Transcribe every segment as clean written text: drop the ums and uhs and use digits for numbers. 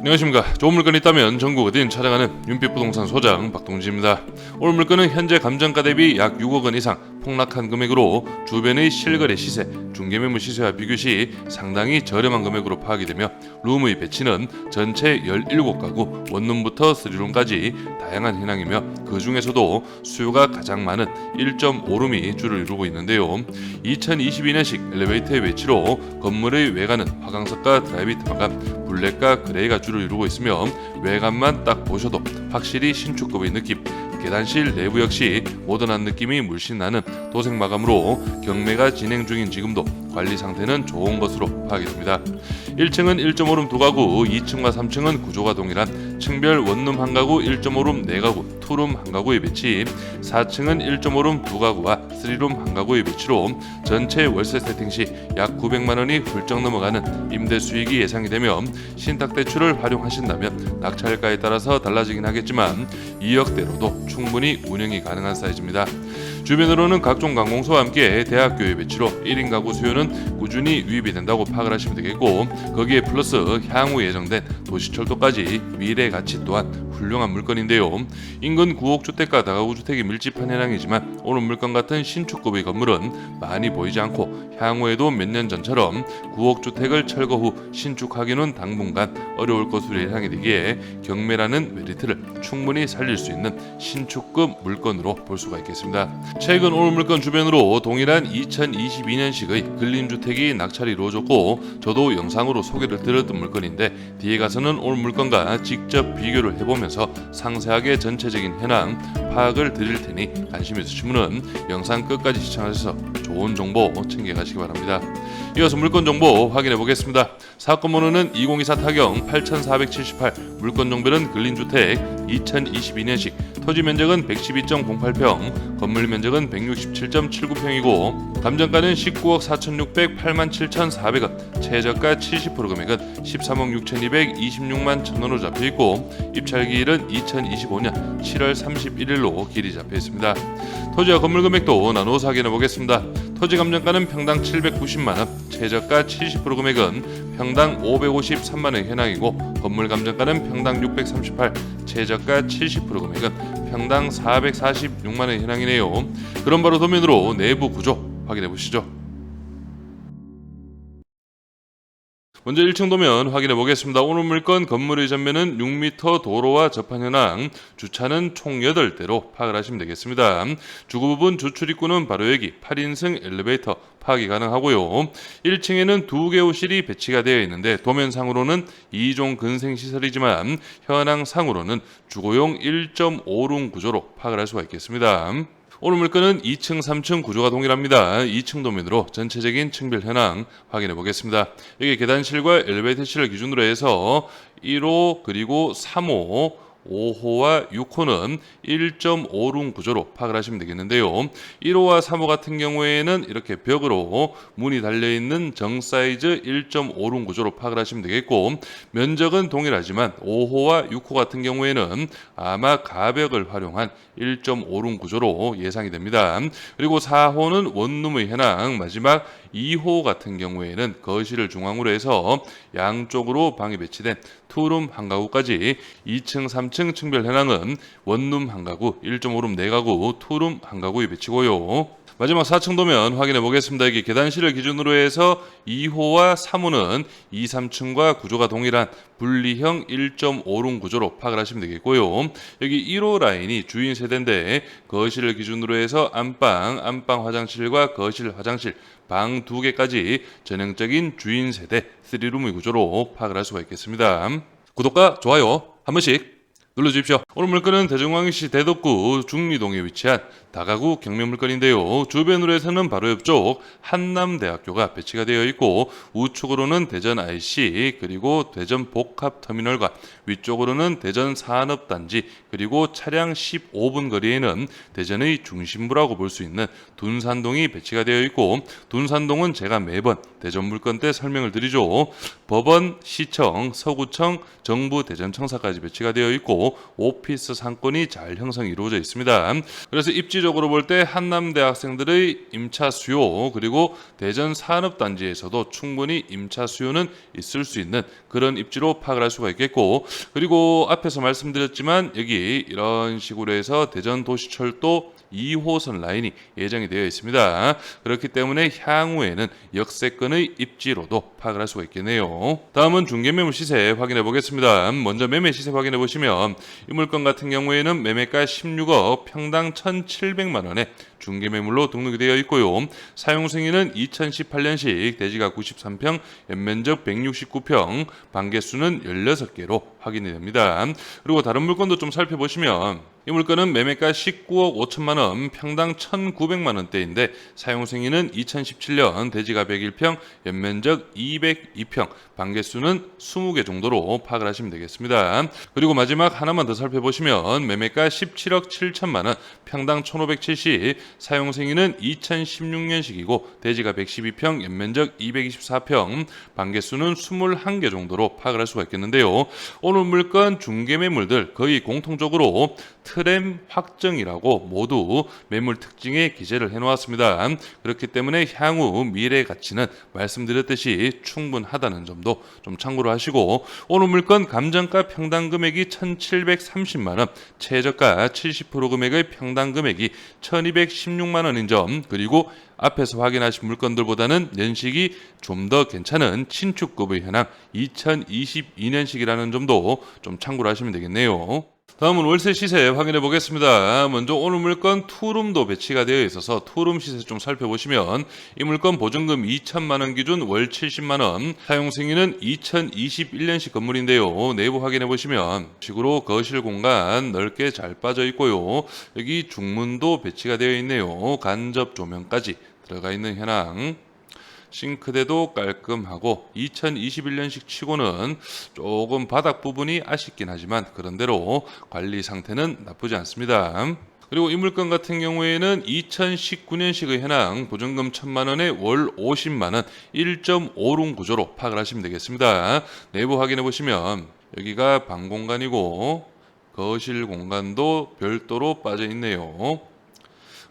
안녕하십니까. 좋은 물건이 있다면 전국 어디든 찾아가는 윤빛부동산 소장 박동진입니다. 오늘 물건은 현재 감정가 대비 약 6억 원 이상 폭락한 금액으로 주변의 실거래 시세, 중개매물 시세와 비교시 상당히 저렴한 금액으로 파악이 되며 룸의 배치는 전체 17가구, 원룸부터 3룸까지 다양한 현황이며 그 중에서도 수요가 가장 많은 1.5룸이 주를 이루고 있는데요. 2022년식 엘리베이터의 배치로 건물의 외관은 화강석과 드라이비트 마감, 블랙과 그레이가 주를 이루고 있으며 외관만 딱 보셔도 확실히 신축급의 느낌, 계단실 내부 역시 모던한 느낌이 물씬 나는 도색 마감으로 경매가 진행 중인 지금도 관리 상태는 좋은 것으로 파악이 됩니다. 1층은 1.5룸 2가구, 2층과 3층은 구조가 동일한 층별 원룸 1가구, 1.5룸 4가구, 투룸 1가구의 배치, 4층은 1.5룸 2가구와 3룸 1가구의 배치로 전체 월세 세팅 시 약 900만원이 훌쩍 넘어가는 임대 수익이 예상이 되며 신탁대출을 활용하신다면 낙찰가에 따라서 달라지긴 하겠지만 2억대로도 충분히 운영이 가능한 사이즈입니다. 주변으로는 각종 관공서와 함께 대학교의 배치로 1인 가구 수요는 꾸준히 유입이 된다고 파악을 하시면 되겠고, 거기에 플러스 향후 예정된 도시철도까지 미래 가치 또한 훌륭한 물건인데요. 인근 구옥주택과 다가구 주택이 밀집한 현황이지만 오늘 물건 같은 신축급의 건물은 많이 보이지 않고 향후에도 몇 년 전처럼 구옥주택을 철거 후 신축하기는 당분간 어려울 것으로 예상이 되기에 경매라는 메리트를 충분히 살릴 수 있는 신축급 물건으로 볼 수가 있겠습니다. 최근 오늘 물건 주변으로 동일한 2022년식의 근린주택이 낙찰이 이루어졌고 저도 영상으로 소개를 드렸던 물건인데 뒤에 가서는 오늘 물건과 직접 비교를 해보면서 상세하게 전체적인 현황 파악을 드릴 테니 관심 있으신 분은 영상 끝까지 시청하셔서 좋은 정보 챙겨가시기 바랍니다. 이어서 물건 정보 확인해 보겠습니다. 사건 번호는 2024 타경 8478, 물건 종별은 근린주택 2022년식, 토지 면적은 112.08평, 건물 면적은 167.79평이고 감정가는 19억 4,600, 87,400원, 최저가 70% 금액은 13억 6,226만 1,000원으로 잡혀있고 입찰기일은 2025년 7월 31일로 길이 잡혀있습니다. 토지와 건물 금액도 나누어서 확인해 보겠습니다. 토지 감정가는 평당 790만원, 최저가 70% 금액은 평당 553만원 현황이고 건물 감정가는 평당 638, 최저가 70% 금액은 평당 446만원 현황이네요. 그럼 바로 도면으로 내부 구조 확인해 보시죠. 먼저 1층 도면 확인해 보겠습니다. 오늘 물건 건물의 전면은 6m 도로와 접한 현황, 주차는 총 8대로 파악을 하시면 되겠습니다. 주거 부분 주출입구는 바로 여기 8인승 엘리베이터 파악이 가능하고요. 1층에는 2개의 호실이 배치가 되어 있는데 도면상으로는 2종 근생시설이지만 현황상으로는 주거용 1.5룸 구조로 파악을 할 수가 있겠습니다. 오늘 물건은 2층, 3층 구조가 동일합니다. 2층 도면으로 전체적인 층별 현황 확인해 보겠습니다. 여기 계단실과 엘리베이터실을 기준으로 해서 1호 그리고 3호, 5호와 6호는 1.5룸 구조로 파악을 하시면 되겠는데요. 1호와 3호 같은 경우에는 이렇게 벽으로 문이 달려있는 정사이즈 1.5룸 구조로 파악을 하시면 되겠고 면적은 동일하지만 5호와 6호 같은 경우에는 아마 가벽을 활용한 1.5룸 구조로 예상이 됩니다. 그리고 4호는 원룸의 현황, 마지막 2호 같은 경우에는 거실을 중앙으로 해서 양쪽으로 방이 배치된 투룸 한 가구까지 2층, 3층 층별 현황은 원룸 한 가구, 1.5룸 4가구, 투룸 한 가구의 배치고요. 마지막 4층 도면 확인해 보겠습니다. 여기 계단실을 기준으로 해서 2호와 3호는 2, 3층과 구조가 동일한 분리형 1.5룸 구조로 파악을 하시면 되겠고요. 여기 1호 라인이 주인 세대인데 거실을 기준으로 해서 안방 화장실과 거실 화장실 방 2개까지 전형적인 주인 세대 3룸의 구조로 파악을 할 수가 있겠습니다. 구독과 좋아요 한 번씩 눌러주십시오. 오늘 물건은 대전광역시 대덕구 중리동에 위치한 다가구 경매 물건인데요. 주변으로 해서는 바로 옆쪽 한남대학교가 배치가 되어 있고 우측으로는 대전 IC 그리고 대전 복합터미널과 위쪽으로는 대전 산업단지 그리고 차량 15분 거리에는 대전의 중심부라고 볼 수 있는 둔산동이 배치가 되어 있고 둔산동은 제가 매번 대전 물건 때 설명을 드리죠. 법원, 시청, 서구청, 정부 대전청사까지 배치가 되어 있고 5평 오피스 상권이 잘 형성이 이루어져 있습니다. 그래서 입지적으로 볼 때 한남 대학생들의 임차 수요 그리고 대전 산업단지에서도 충분히 임차 수요는 있을 수 있는 그런 입지로 파악을 할 수가 있겠고, 그리고 앞에서 말씀드렸지만 여기 이런 식으로 해서 대전 도시철도 2호선 라인이 예정이 되어 있습니다. 그렇기 때문에 향후에는 역세권의 입지로도 파악을 할 수가 있겠네요. 다음은 중개매물 시세 확인해 보겠습니다. 먼저 매매 시세 확인해 보시면 이 물건 같은 경우에는 매매가 16억, 평당 1,700만 원에 중개매물로 등록이 되어 있고요. 사용 승인은 2018년식, 대지가 93평, 연면적 169평, 방개수는 16개로 확인이 됩니다. 그리고 다른 물건도 좀 살펴보시면 이 물건은 매매가 19억 5천만 원, 평당 1,900만 원대인데 사용 승인은 2017년, 대지가 101평, 연면적 202평, 방개수는 20개 정도로 파악을 하시면 되겠습니다. 그리고 마지막 하나만 더 살펴보시면 매매가 17억 7천만 원, 평당 1,570, 사용 승인은 2016년식이고 대지가 112평, 연면적 224평, 방개수는 21개 정도로 파악을 할 수가 있겠는데요. 오늘 물건 중개매물들 거의 공통적으로 트램 확정이라고 모두 매물 특징에 기재를 해놓았습니다. 그렇기 때문에 향후 미래 가치는 말씀드렸듯이 충분하다는 점도 좀 참고로 하시고, 오늘 물건 감정가 평당 금액이 1,730만 원, 최저가 70% 금액의 평당 금액이 1,216만 원인 점, 그리고 앞에서 확인하신 물건들보다는 연식이 좀 더 괜찮은 신축급의 현황 2022년식이라는 점도 좀 참고로 하시면 되겠네요. 다음은 월세 시세 확인해 보겠습니다. 먼저 오늘 물건 투룸도 배치가 되어 있어서 투룸 시세 좀 살펴보시면 이 물건 보증금 2천만 원 기준 월 70만 원, 사용 승인은 2021년식 건물인데요. 내부 확인해 보시면 식으로 거실 공간 넓게 잘 빠져 있고요. 여기 중문도 배치가 되어 있네요. 간접 조명까지 들어가 있는 현황. 싱크대도 깔끔하고 2021년식 치고는 조금 바닥 부분이 아쉽긴 하지만 그런대로 관리 상태는 나쁘지 않습니다. 그리고 이 물건 같은 경우에는 2019년식의 현황, 보증금 1,000만 원에 월 50만 원, 1.5룸 구조로 파악을 하시면 되겠습니다. 내부 확인해 보시면 여기가 방 공간이고 거실 공간도 별도로 빠져 있네요.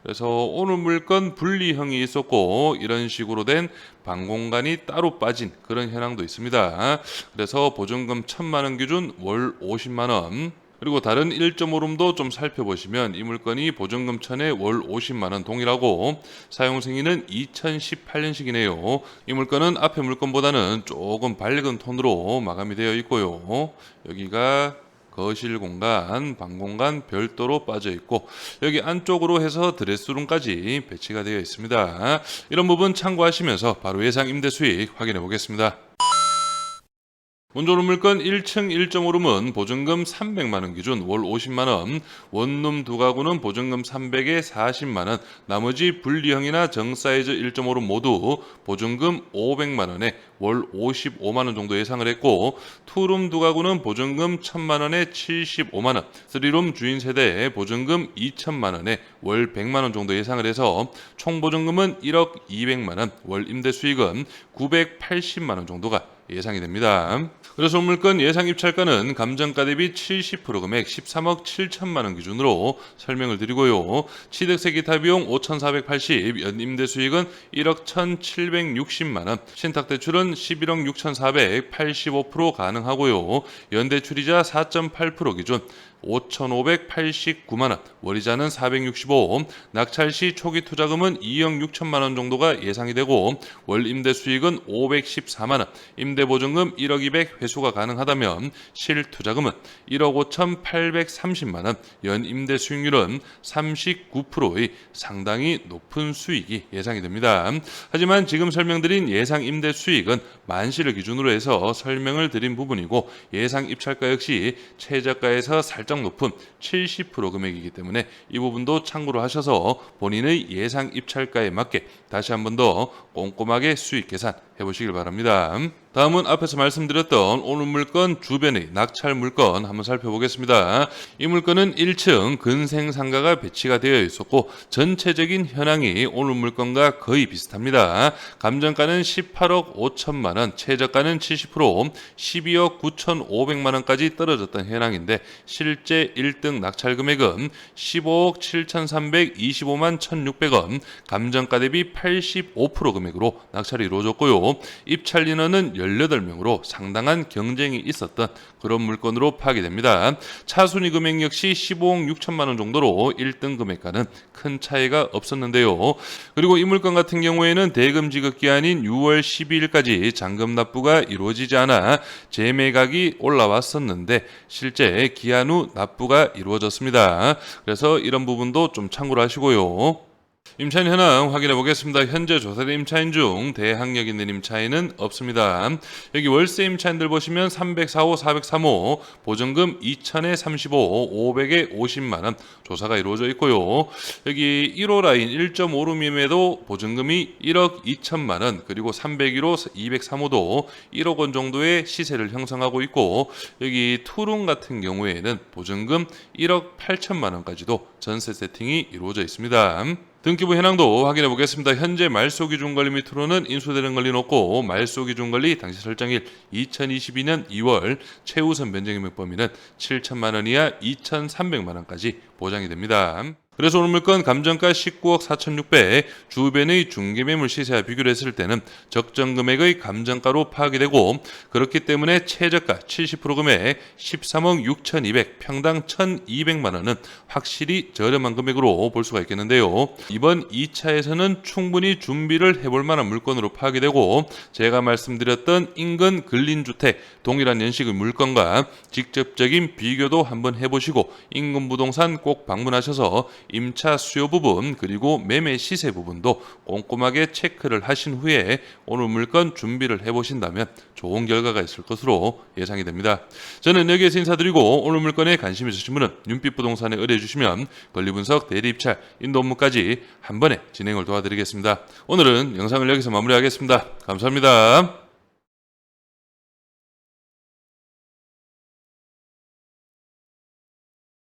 그래서 오늘 물건 분리형이 있었고 이런 식으로 된 방 공간이 따로 빠진 그런 현황도 있습니다. 그래서 보증금 1,000만 원 기준 월 50만 원, 그리고 다른 1.5룸도 좀 살펴보시면 이 물건이 보증금 1,000에 월 50만 원 동일하고 사용 승인은 2018년식이네요. 이 물건은 앞에 물건보다는 조금 밝은 톤으로 마감이 되어 있고요. 여기가 거실 공간, 방 공간 별도로 빠져 있고 여기 안쪽으로 해서 드레스룸까지 배치가 되어 있습니다. 이런 부분 참고하시면서 바로 예상 임대 수익 확인해 보겠습니다. 먼저 오늘 물건 1층 1.5룸은 보증금 300만 원 기준 월 50만 원, 원룸 두 가구는 보증금 300에 40만 원, 나머지 분리형이나 정사이즈 1.5룸 모두 보증금 500만 원에 월 55만 원 정도 예상을 했고, 투룸 두 가구는 보증금 1,000만 원에 75만 원, 쓰리룸 주인 세대에 보증금 2천만 원에 월 100만 원 정도 예상을 해서 총 보증금은 1억 200만 원, 월 임대 수익은 980만 원 정도가 예상이 됩니다. 그래서 물건 예상 입찰가는 감정가 대비 70% 금액 13억 7천만 원 기준으로 설명을 드리고요. 취득세 기타 비용 5,480, 연임대 수익은 1억 1,760만 원, 신탁대출은 11억 6,400, 85% 가능하고요. 연대출이자 4.8% 기준 5,589만 원, 월이자는 465, 낙찰 시 초기 투자금은 2억 6천만 원 정도가 예상이 되고 월 임대 수익은 514만 원, 임대 보증금 1억 200 회수가 가능하다면 실 투자금은 1억 5,830만 원, 연 임대 수익률은 39%의 상당히 높은 수익이 예상이 됩니다. 하지만 지금 설명드린 예상 임대 수익은 만시를 기준으로 해서 설명을 드린 부분이고 예상 입찰가 역시 최저가에서 살짝 높은 70% 금액이기 때문에 이 부분도 참고로 하셔서 본인의 예상 입찰가에 맞게 다시 한 번 더 꼼꼼하게 수익 계산 해보시길 바랍니다. 다음은 앞에서 말씀드렸던 오늘 물건 주변의 낙찰 물건 한번 살펴보겠습니다. 이 물건은 1층 근생상가가 배치가 되어 있었고 전체적인 현황이 오늘 물건과 거의 비슷합니다. 감정가는 18억 5천만 원, 최저가는 70%, 12억 9천5백만 원까지 떨어졌던 현황인데 실제 1등 낙찰 금액은 15억 7,325만 1,600원, 감정가 대비 85% 금액으로 낙찰이 이루어졌고요. 입찰 인원은 18명으로 상당한 경쟁이 있었던 그런 물건으로 파악이 됩니다. 차순위 금액 역시 15억 6천만 원 정도로 1등 금액과는 큰 차이가 없었는데요. 그리고 이 물건 같은 경우에는 대금 지급 기한인 6월 12일까지 잔금 납부가 이루어지지 않아 재매각이 올라왔었는데 실제 기한 후 납부가 이루어졌습니다. 그래서 이런 부분도 좀 참고를 하시고요. 임차인 현황 확인해 보겠습니다. 현재 조사된 임차인 중 대항력 있는 임차인은 없습니다. 여기 월세 임차인들 보시면 304호, 403호, 보증금 2,000에 35, 500에 50만 원 조사가 이루어져 있고요. 여기 1호 라인 1.5룸임에도 보증금이 1억 2천만 원, 그리고 301호, 203호도 1억 원 정도의 시세를 형성하고 있고, 여기 투룸 같은 경우에는 보증금 1억 8천만 원까지도 전세 세팅이 이루어져 있습니다. 등기부 현황도 확인해 보겠습니다. 현재 말소 기준 권리 밑으로는 인수되는 권리는 없고 말소 기준 권리 당시 설정일 2022년 2월 최우선 변제금액 범위는 7천만 원 이하 2,300만 원까지 보장이 됩니다. 그래서 오늘 물건 감정가 19억 4,600, 주변의 중개매물 시세와 비교를 했을 때는 적정 금액의 감정가로 파악이 되고, 그렇기 때문에 최저가 70% 금액 13억 6,200, 평당 1,200만 원은 확실히 저렴한 금액으로 볼 수가 있겠는데요. 이번 2차에서는 충분히 준비를 해볼 만한 물건으로 파악이 되고, 제가 말씀드렸던 인근 근린주택 동일한 연식의 물건과 직접적인 비교도 한번 해보시고 인근 부동산 꼭 방문하셔서 임차 수요 부분 그리고 매매 시세 부분도 꼼꼼하게 체크를 하신 후에 오늘 물건 준비를 해보신다면 좋은 결과가 있을 것으로 예상이 됩니다. 저는 여기에서 인사드리고 오늘 물건에 관심 있으신 분은 윤빛부동산에 의뢰해 주시면 권리분석, 대리입찰, 인도 업무까지 한 번에 진행을 도와드리겠습니다. 오늘은 영상을 여기서 마무리하겠습니다. 감사합니다.